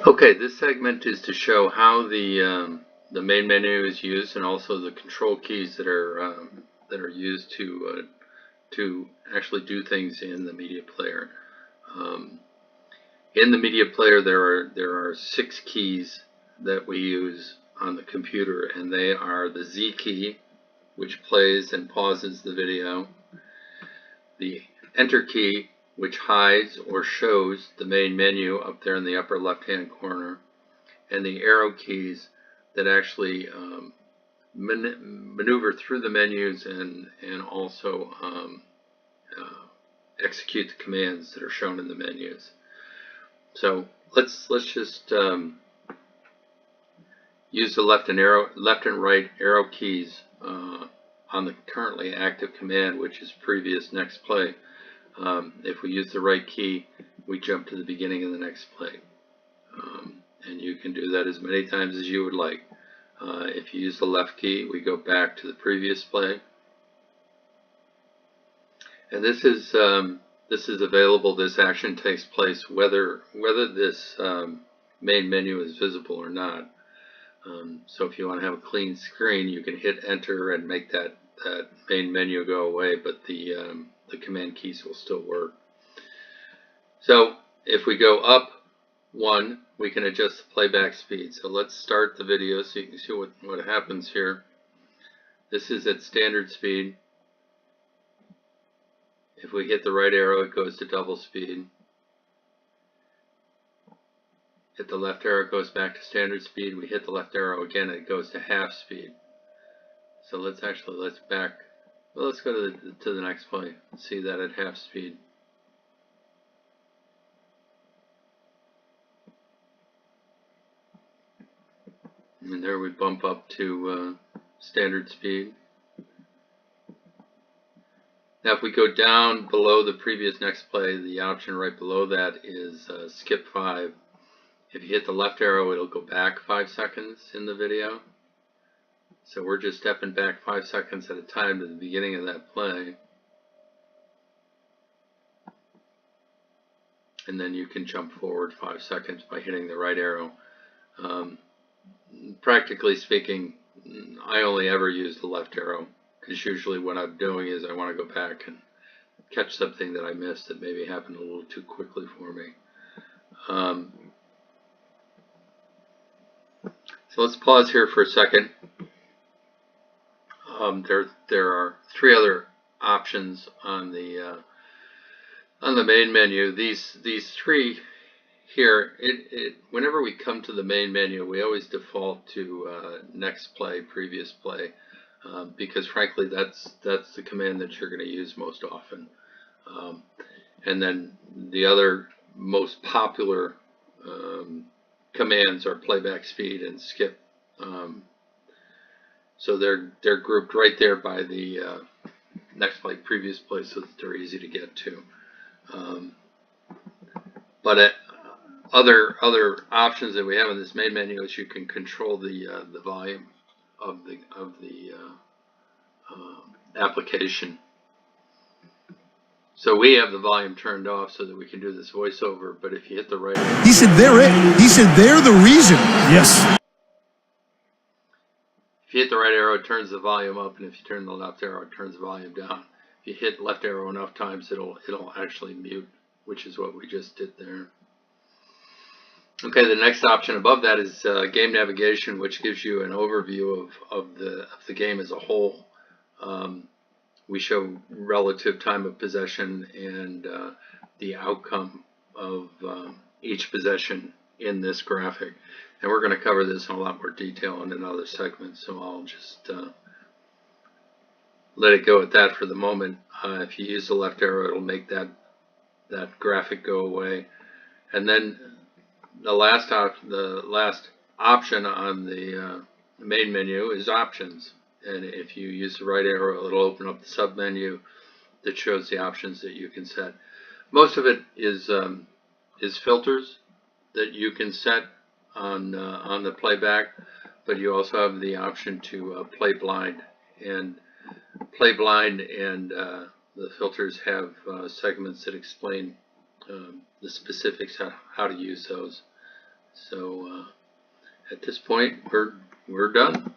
Okay, this segment is to show how the main menu is used, and also the control keys that are used to actually do things in the media player. Um, in the media player, there are 6 keys that we use on the computer, and they are the Z key, which plays and pauses the video, the Enter key, which hides or shows the main menu up there in the upper left-hand corner, and the arrow keys that actually maneuver through the menus and also execute the commands that are shown in the menus. So let's just use the left and right arrow keys on the currently active command, which is previous next play. If we use the right key, we jump to the beginning of the next play. And you can do that as many times as you would like. If you use the left key, we go back to the previous play. And this is available. This action takes place whether this main menu is visible or not. So if you want to have a clean screen, you can hit Enter and make that main menu go away, but the command keys will still work. So if we go up 1, we can adjust the playback speed. So let's start the video so you can see what happens here. This is at standard speed. If we hit the right arrow, it goes to double speed. Hit the left arrow, it goes back to standard speed. We hit the left arrow again, it goes to half speed. So let's go to the next play and see that at half speed. And there we bump up to standard speed. Now if we go down below the previous next play, the option right below that is skip 5. If you hit the left arrow, it'll go back 5 seconds in the video. So we're just stepping back 5 seconds at a time to the beginning of that play. And then you can jump forward 5 seconds by hitting the right arrow. Practically speaking, I only ever use the left arrow, because usually what I'm doing is I want to go back and catch something that I missed that maybe happened a little too quickly for me. So let's pause here for a second. There are 3 other options on the main menu. These 3 here, whenever we come to the main menu, we always default to next play, previous play, because frankly that's the command that you're going to use most often. And then the other most popular commands are playback speed and skip. So they're grouped right there by the next play, previous play, so that they're easy to get to. But other options that we have in this main menu is you can control the volume of the application. So we have the volume turned off so that we can do this voiceover. But if you hit the right arrow, he said they're it. He said they're the reason. Yes. If you hit the right arrow, it turns the volume up, and if you turn the left arrow, it turns the volume down. If you hit left arrow enough times, it'll actually mute, which is what we just did there. Okay, the next option above that is game navigation, which gives you an overview of the game as a whole. We show relative time of possession and the outcome of each possession in this graphic. And we're going to cover this in a lot more detail in another segment, so I'll just let it go at that for the moment. If you use the left arrow, it'll make that graphic go away. And then the last option on the main menu is options. And if you use the right arrow, it'll open up the sub-menu that shows the options that you can set. Most of it is filters that you can set on the playback, but you also have the option to play blind. And play blind and the filters have segments that explain the specifics on how to use those. So at this point, we're done.